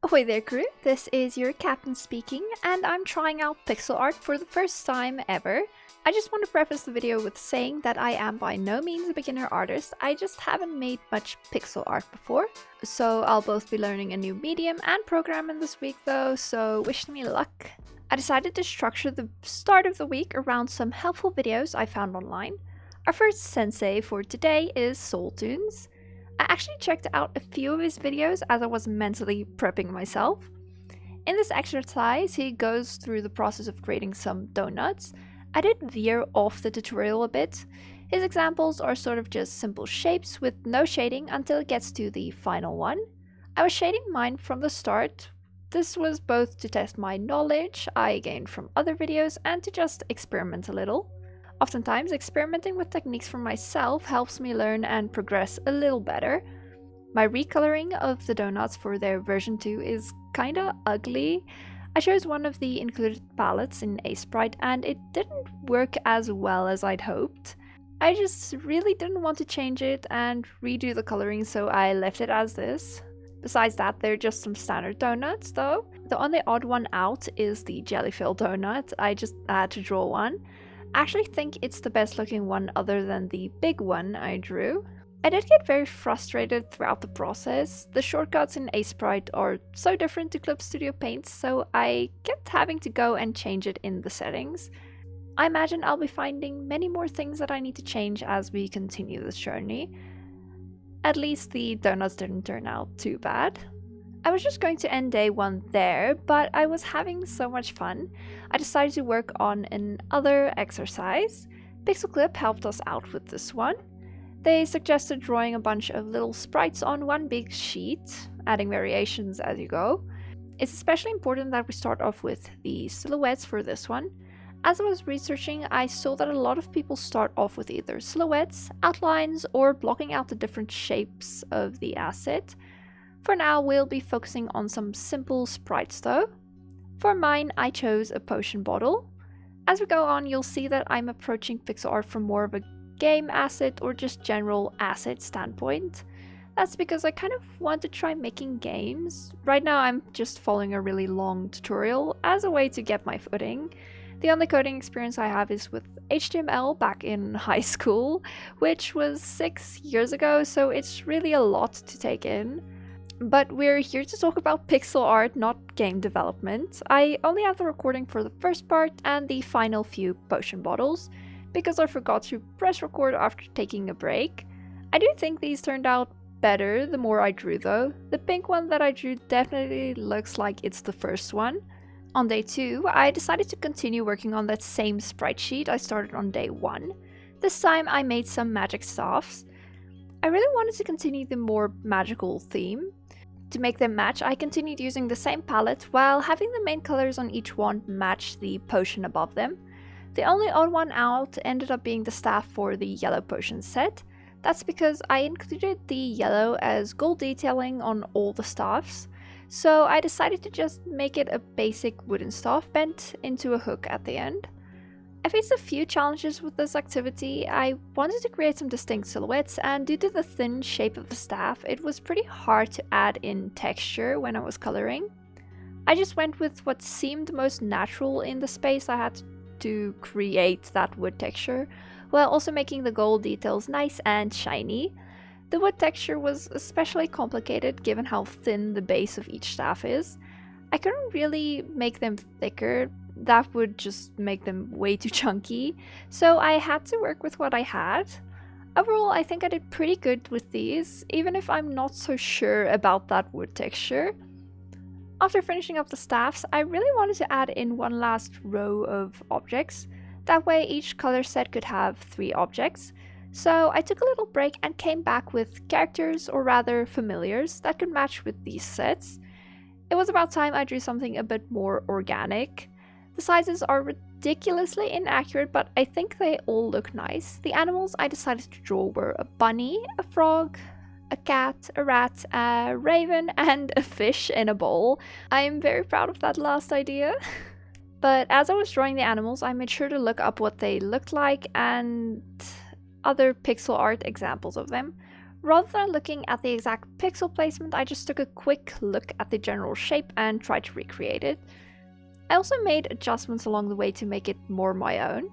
Ahoy there crew, this is your captain speaking and I'm trying out pixel art for the first time ever. I just want to preface the video with saying that I am by no means a beginner artist, I just haven't made much pixel art before. So I'll both be learning a new medium and programming this week though, so wish me luck. I decided to structure the start of the week around some helpful videos I found online. Our first sensei for today is SoulTunes. I actually checked out a few of his videos as I was mentally prepping myself. In this exercise, he goes through the process of creating some donuts. I did veer off the tutorial a bit. His examples are sort of just simple shapes with no shading until it gets to the final one. I was shading mine from the start. This was both to test my knowledge I gained from other videos and to just experiment a little. Oftentimes, experimenting with techniques for myself helps me learn and progress a little better. My recoloring of the donuts for their version 2 is kinda ugly. I chose one of the included palettes in Avast and it didn't work as well as I'd hoped. I just really didn't want to change it and redo the coloring, so I left it as this. Besides that, they're just some standard donuts though. The only odd one out is the jelly-filled donut. I just had to draw one. I actually think it's the best looking one other than the big one I drew. I did get very frustrated throughout the process. The shortcuts in Avast are so different to Clip Studio Paint, so I kept having to go and change it in the settings. I imagine I'll be finding many more things that I need to change as we continue this journey. At least the donuts didn't turn out too bad. I was just going to end day one there, but I was having so much fun. I decided to work on another exercise. Pixelclip helped us out with this one. They suggested drawing a bunch of little sprites on one big sheet, adding variations as you go. It's especially important that we start off with the silhouettes for this one. As I was researching, I saw that a lot of people start off with either silhouettes, outlines, or blocking out the different shapes of the asset. For now, we'll be focusing on some simple sprites though. For mine, I chose a potion bottle. As we go on, you'll see that I'm approaching pixel art from more of a game asset or just general asset standpoint. That's because I kind of want to try making games. Right now, I'm just following a really long tutorial as a way to get my footing. The only coding experience I have is with HTML back in high school, which was 6 years ago, so it's really a lot to take in. But we're here to talk about pixel art, not game development. I only have the recording for the first part and the final few potion bottles, because I forgot to press record after taking a break. I do think these turned out better the more I drew though. The pink one that I drew definitely looks like it's the first one. On day 2, I decided to continue working on that same sprite sheet I started on day 1. This time I made some magic staffs. I really wanted to continue the more magical theme. To make them match, I continued using the same palette while having the main colors on each one match the potion above them. The only odd one out ended up being the staff for the yellow potion set. That's because I included the yellow as gold detailing on all the staffs, so I decided to just make it a basic wooden staff bent into a hook at the end. I faced a few challenges with this activity. I wanted to create some distinct silhouettes, and due to the thin shape of the staff, it was pretty hard to add in texture when I was coloring. I just went with what seemed most natural in the space I had to create that wood texture, while also making the gold details nice and shiny. The wood texture was especially complicated given how thin the base of each staff is. I couldn't really make them thicker. That would just make them way too chunky, so I had to work with what I had. Overall, I think I did pretty good with these, even if I'm not so sure about that wood texture. After finishing up the staffs, I really wanted to add in one last row of objects. That way each color set could have 3 objects. So I took a little break and came back with characters, or rather familiars, that could match with these sets. It was about time I drew something a bit more organic. The sizes are ridiculously inaccurate, but I think they all look nice. The animals I decided to draw were a bunny, a frog, a cat, a rat, a raven, and a fish in a bowl. I'm very proud of that last idea. But as I was drawing the animals, I made sure to look up what they looked like and other pixel art examples of them. Rather than looking at the exact pixel placement, I just took a quick look at the general shape and tried to recreate it. I also made adjustments along the way to make it more my own.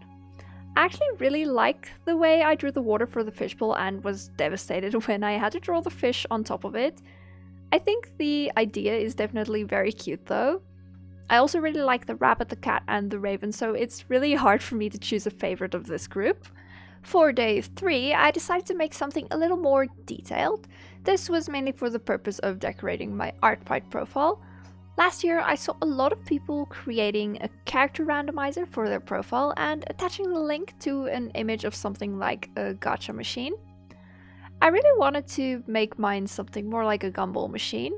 I actually really like the way I drew the water for the fishbowl and was devastated when I had to draw the fish on top of it. I think the idea is definitely very cute though. I also really like the rabbit, the cat, and the raven, so it's really hard for me to choose a favorite of this group. For day 3, I decided to make something a little more detailed. This was mainly for the purpose of decorating my Artbyte profile. Last year, I saw a lot of people creating a character randomizer for their profile and attaching the link to an image of something like a gacha machine. I really wanted to make mine something more like a gumball machine.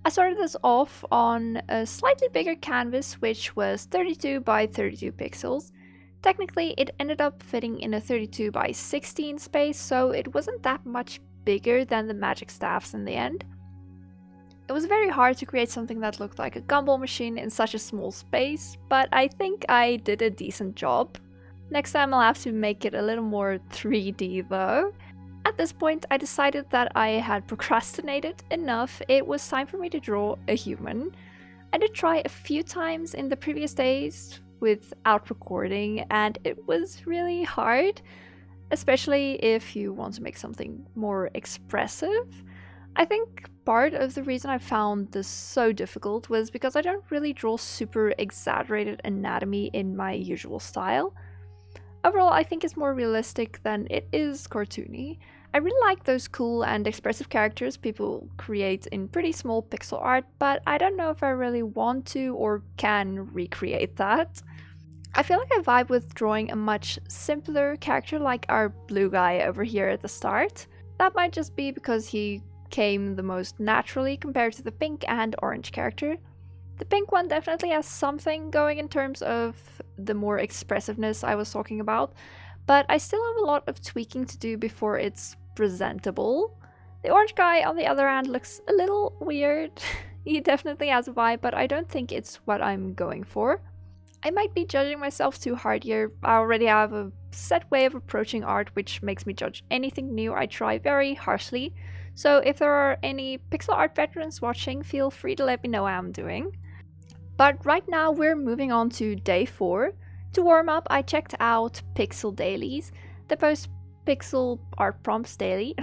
I started this off on a slightly bigger canvas, which was 32 by 32 pixels. Technically, it ended up fitting in a 32 by 16 space, so it wasn't that much bigger than the magic staffs in the end. It was very hard to create something that looked like a gumball machine in such a small space, but I think I did a decent job. Next time I'll have to make it a little more 3D though. At this point, I decided that I had procrastinated enough. It was time for me to draw a human. I did try a few times in the previous days without recording, and it was really hard, especially if you want to make something more expressive. I think part of the reason I found this so difficult was because I don't really draw super exaggerated anatomy in my usual style. Overall, I think it's more realistic than it is cartoony. I really like those cool and expressive characters people create in pretty small pixel art, but I don't know if I really want to or can recreate that. I feel like I vibe with drawing a much simpler character like our blue guy over here at the start. That might just be because he came the most naturally compared to the pink and orange character. The pink one definitely has something going in terms of the more expressiveness I was talking about, but I still have a lot of tweaking to do before it's presentable. The orange guy, on the other hand, looks a little weird. He definitely has a vibe, but I don't think it's what I'm going for. I might be judging myself too hard here. I already have a set way of approaching art which makes me judge anything new I try very harshly. So if there are any pixel art veterans watching, feel free to let me know how I'm doing. But right now we're moving on to day 4. To warm up, I checked out Pixel Dailies. They post pixel art prompts daily.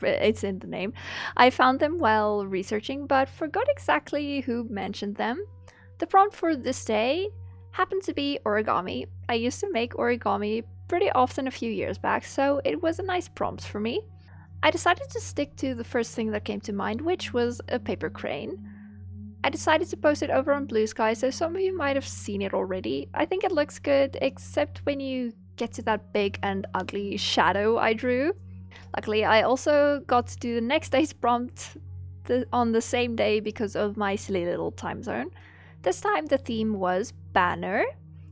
It's in the name. I found them while researching, but forgot exactly who mentioned them. The prompt for this day happened to be origami. I used to make origami pretty often a few years back, so it was a nice prompt for me. I decided to stick to the first thing that came to mind, which was a paper crane. I decided to post it over on Blue Sky, so some of you might have seen it already. I think it looks good, except when you get to that big and ugly shadow I drew. Luckily, I also got to do the next day's prompt on the same day because of my silly little time zone. This time the theme was banner.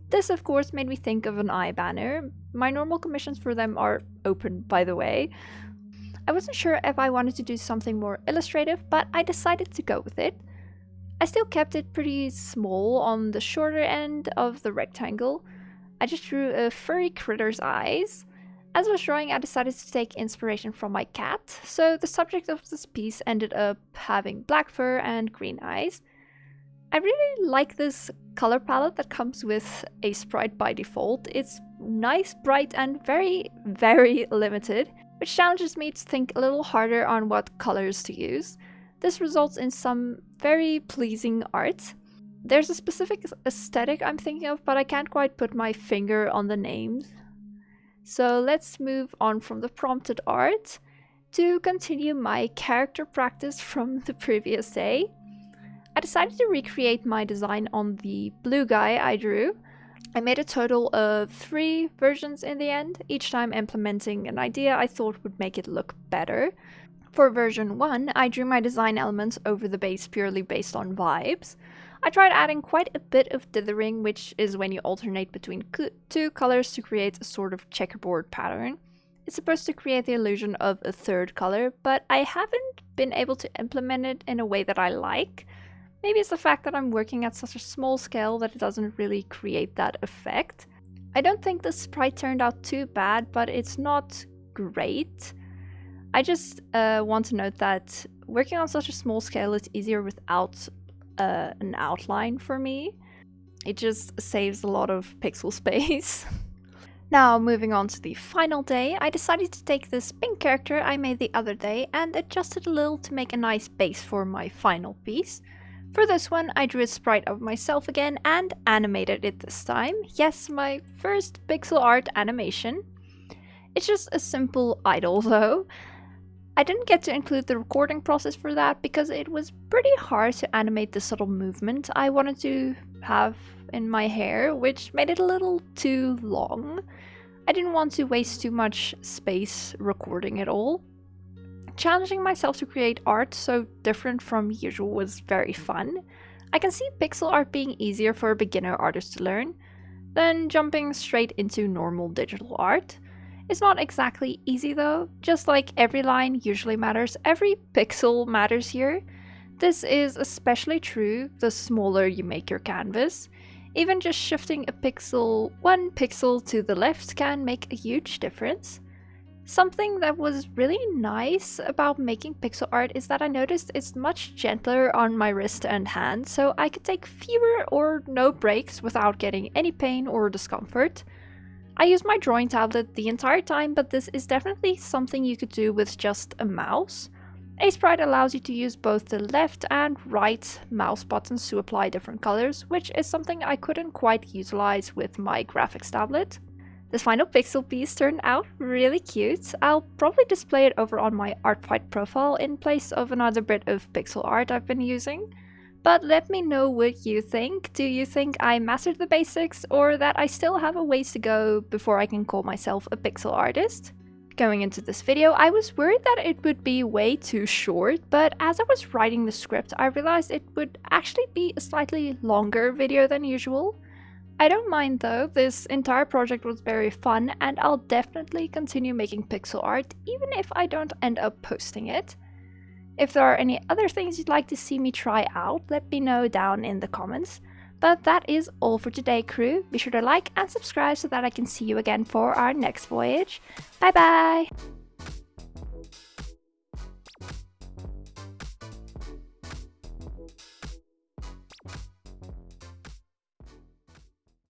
This of course made me think of an eye banner. My normal commissions for them are open, by the way. I wasn't sure if I wanted to do something more illustrative, but I decided to go with it. I still kept it pretty small on the shorter end of the rectangle. I just drew a furry critter's eyes. As I was drawing, I decided to take inspiration from my cat, so the subject of this piece ended up having black fur and green eyes. I really like this color palette that comes with a sprite by default. It's nice, bright, and very, very limited, which challenges me to think a little harder on what colors to use. This results in some very pleasing art. There's a specific aesthetic I'm thinking of, but I can't quite put my finger on the names. So let's move on from the prompted art to continue my character practice from the previous day. I decided to recreate my design on the blue guy I drew. I made a total of 3 versions in the end, each time implementing an idea I thought would make it look better. For version 1, I drew my design elements over the base purely based on vibes. I tried adding quite a bit of dithering, which is when you alternate between 2 colors to create a sort of checkerboard pattern. It's supposed to create the illusion of a third color, but I haven't been able to implement it in a way that I like. Maybe it's the fact that I'm working at such a small scale that it doesn't really create that effect. I don't think the sprite turned out too bad, but it's not great. I just want to note that working on such a small scale is easier without an outline for me. It just saves a lot of pixel space. Now, moving on to the final day, I decided to take this pink character I made the other day and adjust it a little to make a nice base for my final piece. For this one, I drew a sprite of myself again and animated it this time. Yes, my first pixel art animation. It's just a simple idle though. I didn't get to include the recording process for that because it was pretty hard to animate the subtle movement I wanted to have in my hair, which made it a little too long. I didn't want to waste too much space recording it all. Challenging myself to create art so different from usual was very fun. I can see pixel art being easier for a beginner artist to learn than jumping straight into normal digital art. It's not exactly easy though. Just like every line usually matters, every pixel matters here. This is especially true the smaller you make your canvas. Even just shifting a pixel, 1 pixel to the left can make a huge difference. Something that was really nice about making pixel art is that I noticed it's much gentler on my wrist and hand, so I could take fewer or no breaks without getting any pain or discomfort. I use my drawing tablet the entire time, but this is definitely something you could do with just a mouse. A sprite allows you to use both the left and right mouse buttons to apply different colors, which is something I couldn't quite utilize with my graphics tablet. This final pixel piece turned out really cute. I'll probably display it over on my Artfight profile in place of another bit of pixel art I've been using. But let me know what you think. Do you think I mastered the basics, or that I still have a ways to go before I can call myself a pixel artist? Going into this video, I was worried that it would be way too short, but as I was writing the script, I realized it would actually be a slightly longer video than usual. I don't mind though, this entire project was very fun and I'll definitely continue making pixel art even if I don't end up posting it. If there are any other things you'd like to see me try out, let me know down in the comments. But that is all for today, crew. Be sure to like and subscribe so that I can see you again for our next voyage. Bye bye!